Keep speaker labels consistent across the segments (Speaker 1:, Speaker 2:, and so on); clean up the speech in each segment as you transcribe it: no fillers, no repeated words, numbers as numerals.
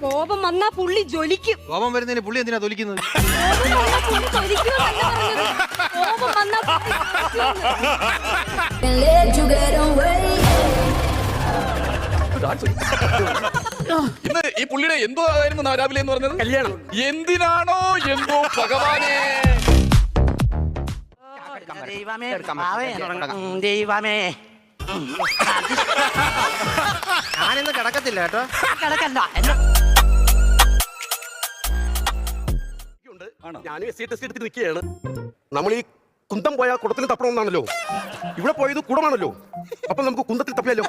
Speaker 1: കോപം വന്നാ പുള്ളി ജ്വലിക്കും.
Speaker 2: കോപം വരുന്നതിന് പുള്ളി എന്തിനാ തൊലിക്കുന്നത്?
Speaker 1: കോപം വന്നാ
Speaker 3: ഇന്ന് ഈ പുള്ളിയുടെ എന്തോ ആയിരുന്നു രാവിലെ എന്ന് പറഞ്ഞത്?
Speaker 4: കല്യാണം.
Speaker 3: എന്തിനാണോ എന്തോ ഭഗവാനെ.
Speaker 4: ദൈവമേ ദൈവമേ
Speaker 2: ഞാനിന്ന് കിടക്കത്തില്ല കേട്ടോ.
Speaker 4: കിടക്കണ്ട.
Speaker 5: ഞാൻ SC ടെസ്റ്റ് എടുത്തിട്ട് നിൽക്കുകയാണ്. നമ്മൾ ഈ കുന്തം പോയാൽ കുടത്തിൽ തപ്പണമെന്നാണല്ലോ, ഇവിടെ പോയത് കുടമാണല്ലോ, അപ്പൊ നമുക്ക് കുന്തത്തിൽ തപ്പിയല്ലോ.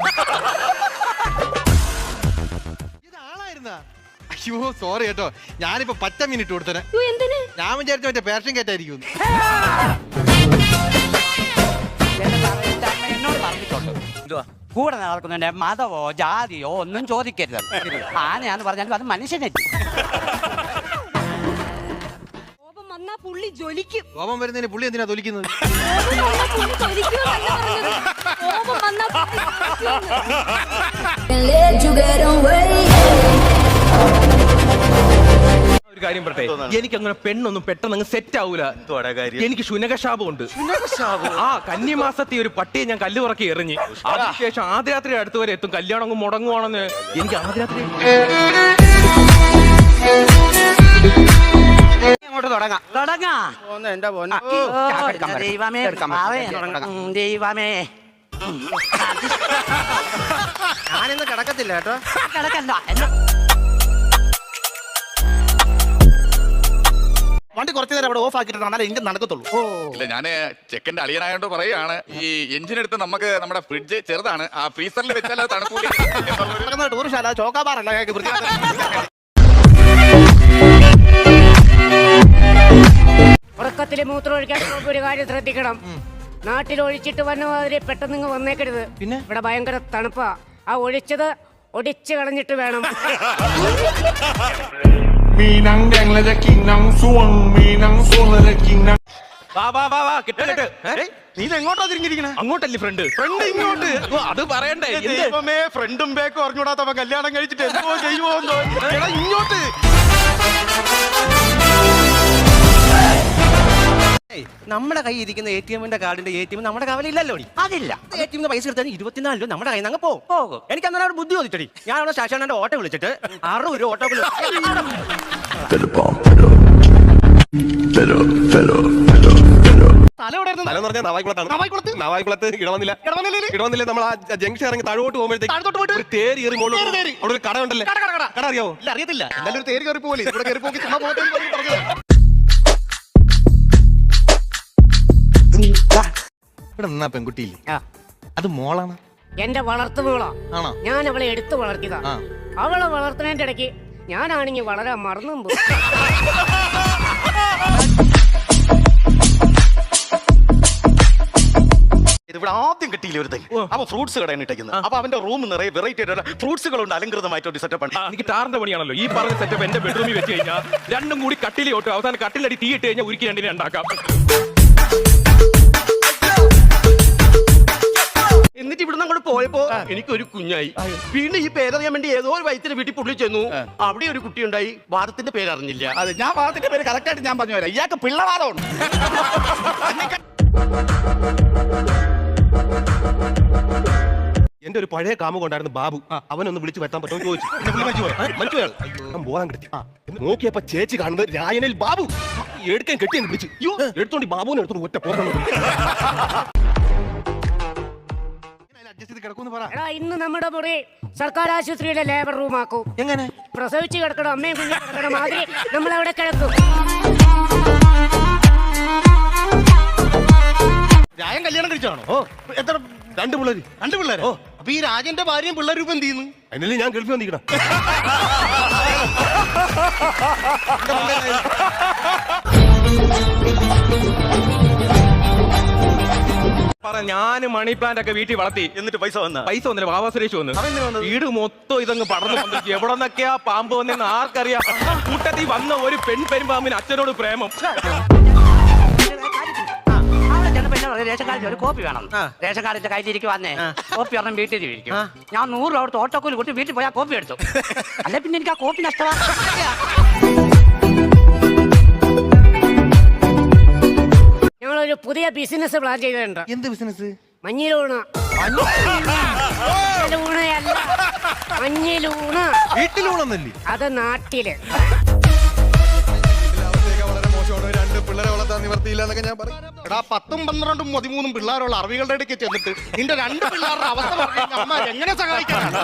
Speaker 2: ഇതാളായിരുന്നാ? അയ്യോ സോറി കേട്ടോ, ഞാനിപ്പോ 10 മിനിറ്റ് കൊടുത്തേ.
Speaker 1: എന്തിന്?
Speaker 2: ഞാൻ വിചാരിച്ച മറ്റേ പേർഷ്യൻ കേട്ടായിരിക്കും.
Speaker 4: എന്നോട് പറഞ്ഞിട്ടുണ്ട് കൂടെ നടക്കുന്നതിന്റെ മതമോ ജാതിയോ ഒന്നും ചോദിക്കരുത്. ആനയാന്ന് പറഞ്ഞാലും അത് മനുഷ്യനെ.
Speaker 1: കോപം വന്നാ പുള്ളി ജ്വലിക്കും.
Speaker 2: കോപം വരുന്നതിന് പുള്ളി എന്തിനാ തൊലിക്കുന്നത്?
Speaker 1: കോപം വന്നാ
Speaker 6: ഒരു കാര്യം പറട്ടെ, എനിക്ക് അങ്ങനെ പെണ്ണൊന്നും പെട്ടെന്ന് അങ്ങ് സെറ്റ് ആവൂല. എനിക്ക് ശുനകശാപമുണ്ട്. ആ കന്നിമാസത്തെ ഒരു പട്ടിയെ ഞാൻ കല്ലുറക്കി എറിഞ്ഞ് അതിനുശേഷം ആദ്യരാത്രി അടുത്ത് വരെ എത്തും. കല്യാണം അങ്ങ് മുടങ്ങുവാണെന്ന് എനിക്ക് ആദ്യരാത്രി.
Speaker 4: അങ്ങോട്ട് തുടങ്ങാം.
Speaker 2: എന്റെ പോന്നെ.
Speaker 4: ദൈവമേ ദൈവമേ
Speaker 2: ഞാനിന്ന് കിടക്കത്തില്ല കേട്ടോ.
Speaker 4: കിടക്കണ്ട.
Speaker 5: വണ്ടി കുറച്ചു നേരം അവിടെ ഓഫ് ആക്കിയിട്ട് എന്നാലേ എഞ്ചിൻ നടക്കത്തുള്ളൂ.
Speaker 3: ഇല്ല, ഞാന് ചെക്കന്റെ അളിയനായോണ്ട് പറയാണ്, ഈ എഞ്ചിൻ എടുത്ത് നമുക്ക് നമ്മുടെ ഫ്രിഡ്ജ് ചെറുതാണ്, ആ ഫ്രീസറിൽ വെച്ചാൽ അത് തണുക്കൂല.
Speaker 5: ടൂറിസ്റ്റ് ചോക്കാബാറല്ല.
Speaker 7: ഉറക്കത്തില് മൂത്രം ഒഴിക്കാൻ ഒരു കാര്യം ശ്രദ്ധിക്കണം. നാട്ടിൽ ഒഴിച്ചിട്ട് വന്ന മാതിരി പെട്ടെന്ന് വന്നേക്കരുത്.
Speaker 2: പിന്നെ
Speaker 7: ഇവിടെ ഭയങ്കര തണുപ്പാ. ആ ഒഴിച്ചത് ഒടിച്ചു കളഞ്ഞിട്ട് വേണം.
Speaker 5: നീ എങ്ങോട്ടാ തിരിഞ്ഞിരിക്കണേ?
Speaker 6: അങ്ങോട്ടല്ലേ ഫ്രണ്ട്? ഫ്രണ്ട് ഇങ്ങോട്ട്. അത് പറയണ്ടേ?
Speaker 5: ഫ്രണ്ടും ബാക്കും അറിഞ്ഞൂടാത്തവൻ കല്യാണം കഴിച്ചിട്ട് എന്തോ ചെയ്യുമോ ഇങ്ങോട്ട്.
Speaker 2: നമ്മുടെ കയ്യിൽ ഇരിക്കുന്ന ATM കാർഡിന്റെ ATM നമ്മുടെ കവലയില്ലല്ലോ.
Speaker 4: അതില്ല.
Speaker 2: ATM പൈസ എടുത്താൽ 24 രൂപ നമ്മുടെ കയ്യിൽ നിന്ന് പോകും. എനിക്ക് അന്നേരം അവിടെ ബുദ്ധി ചോദിച്ചടി. ഞാൻ അവിടെ ശാശാന്റെ ഓട്ടോ വിളിച്ചിട്ട് 60 രൂപ ഓട്ടോ
Speaker 5: നവായിക്കുളത്ത് ഇടവന്നില്ല നമ്മൾ ആ ജംഗ്ഷൻ ഇറങ്ങി താഴോട്ട് പോകുമ്പോഴത്തേക്ക് ഒരു തേരി കയറി അവിടെ ഒരു കട ഉണ്ടല്ലേ? കട അറിയാവോ? അറിയത്തില്ല. എന്തായാലും ഒരു തേരി കയറി പോലെ ഇവിടെ കയറി പോക്കി
Speaker 2: ഇവിടെ നിന്നാ പെൺകുട്ടിയില്ലേ, അത് മോളാണ്.
Speaker 7: എന്റെ വളർത്തു മോളാ.
Speaker 2: ആണോ?
Speaker 7: ഞാൻ അവളെ എടുത്തു വളർത്തിയതാ. അവളെ വളർത്തുന്നതിന്റെ ഇടയ്ക്ക് ഞാനാണെങ്കിൽ വളരെ മറന്നും പോകും.
Speaker 5: ഇവിടെ ആദ്യം കിട്ടിയില്ല ഒരു തൈ. അപ്പൊ ഫ്രൂട്ട്സ് കടയാണ് ഇട്ടേക്കുന്നത്. അപ്പൊ അവന്റെ റൂം നിറയെ വെറൈറ്റി ആയിട്ടുള്ള ഫ്രൂട്ട്സുകളുണ്ട്, അലങ്കൃതമായിട്ട് സെറ്റപ്പ് ആണ്.
Speaker 6: എനിക്ക് ടാറിന്റെ പണിയാണല്ലോ ഈ പറഞ്ഞ സെറ്റപ്പ്. എന്റെ ബെഡ്റൂമിൽ വെച്ച് കഴിഞ്ഞാൽ രണ്ടും കൂടി കട്ടിലി ഓട്ടും. അവസാനം കട്ടിലടി തീ ഇട്ട് കഴിഞ്ഞാൽ ഉരുക്കി രണ്ടിനെ ഉണ്ടാക്കാം.
Speaker 5: എന്നിട്ട് ഇവിടുന്ന് അങ്ങോട്ട് പോയപ്പോ എനിക്കൊരു കുഞ്ഞായി. വീണ്ടും ഈ പേരറിയാൻ വേണ്ടി ഏതോ ഒരു വൈദ്യന്റെ വീട്ടിൽ പുള്ളി ചെന്നു. അവിടെ ഒരു കുട്ടി ഉണ്ടായി. വാദത്തിന്റെ പേര് അറിഞ്ഞില്ല.
Speaker 3: അതെ, ഞാൻ വാദത്തിന്റെ പേര് കറക്റ്റ് ആയിട്ട് ഞാൻ പറഞ്ഞു തരാം. ഇയാൾക്ക് പിള്ളവാദമുണ്ട്.
Speaker 5: എന്റെ ഒരു പഴയ കാമുകൊണ്ടായിരുന്നു ബാബു. അവനൊന്ന് വിളിച്ചു വരുത്താൻ പറ്റുമോ ചോദിച്ചു. ബോധം കിടത്തി നോക്കിയപ്പോ ചേച്ചി കാണുന്നത് രായനിൽ ബാബു. എടുക്കാൻ കെട്ടി വിളിച്ചു. എടുത്തോണ്ട് ബാബുവിനെ എടുത്തോണ്ട് ഒറ്റ പോകണം.
Speaker 7: എടാ, ഇന്ന് നമ്മുടെ മുറി സർക്കാർ ആശുപത്രിയിലെ ലേബർ റൂം ആക്കും.
Speaker 2: എങ്ങനെ?
Speaker 7: പ്രസവിച്ച് കിടക്കണം, അമ്മയും കുഞ്ഞും കിടക്കണം മാതിരി നമ്മളവിടെ കിടക്കും.
Speaker 5: രായൻ കല്യാണം കഴിച്ചാണോ? എത്ര? 2 പിള്ളേര്. 2 പിള്ളേരോ? അപ്പൊ ഈ രാജന്റെ ഭാര്യയും പിള്ളേരും ഇപ്പൊ എന്ത് ചെയ്യുന്നു? അതിനല്ലേ ഞാൻ ഗൾഫിൽ വന്നിരിക്കണം.
Speaker 6: ഞാൻ മണി പ്ലാന്റ് ഒക്കെ വീട്ടിൽ വളർത്തി.
Speaker 5: എന്നിട്ട് പൈസ
Speaker 6: വന്നില്ല. ബാബാ സുരേഷ് വന്നു. വീട് മൊത്തം ഇതങ്ങ് പടർന്നു വന്നിരിക്കും. എവിടെ നിന്നൊക്കെയാ പാമ്പ് വന്നെന്ന് ആർക്കറിയാം. കൂട്ടത്തിൽ വന്ന ഒരു പെൺപാമ്പിന് അച്ഛനോട് പ്രേമം.
Speaker 4: അവിടെ ചെന്നപ്പോ പിന്നെ പറഞ്ഞു, റേഷൻ കാർഡിൽ ഒരു കോപ്പി വേണം.
Speaker 2: ആ.
Speaker 4: റേഷൻ കാർഡിന്റെ കയ്യിലിരിക്കും വന്നേ,
Speaker 2: ആ.
Speaker 4: കോപ്പി ഒരെണ്ണം വീട്ടിൽ ഇരിക്കും.
Speaker 2: ആ.
Speaker 4: ഞാൻ 100 രൂപ കൊടുത്ത് ഓട്ടോക്കൂലി കൊടുത്ത് വീട്ടിൽ പോയി ആ കോപ്പി എടുത്തു. അല്ലെ പിന്നെ എനിക്ക് ആ കോപ്പി നഷ്ടമാണ്.
Speaker 7: ഞങ്ങളൊരു പുതിയ ബിസിനസ് പ്ലാൻ ചെയ്തിട്ടുണ്ട്.
Speaker 8: എന്ത് ബിസിനസ്?
Speaker 7: മഞ്ഞിലൂണ്. മഞ്ഞിലൂണയല്ല, മഞ്ഞിലൂണ്.
Speaker 8: വീട്ടിലൂണെന്നല്ലേ?
Speaker 7: അത് നാട്ടില്.
Speaker 8: വളരെ മോശമാണ്. 2 പിള്ളേരെ വളർത്താൻ നിവർത്തിയില്ല എന്നൊക്കെ ഞാൻ പറയും. എടാ 10ഉം 12ഉം 13 പിള്ളേരുള്ള അറബികളുടെ ഇടയ്ക്ക് ചെന്നിട്ട് നിന്റെ 2 പിള്ളേരുടെ അവസ്ഥ പറഞ്ഞു അമ്മ എങ്ങനെ സഹായിക്കാനാണ്?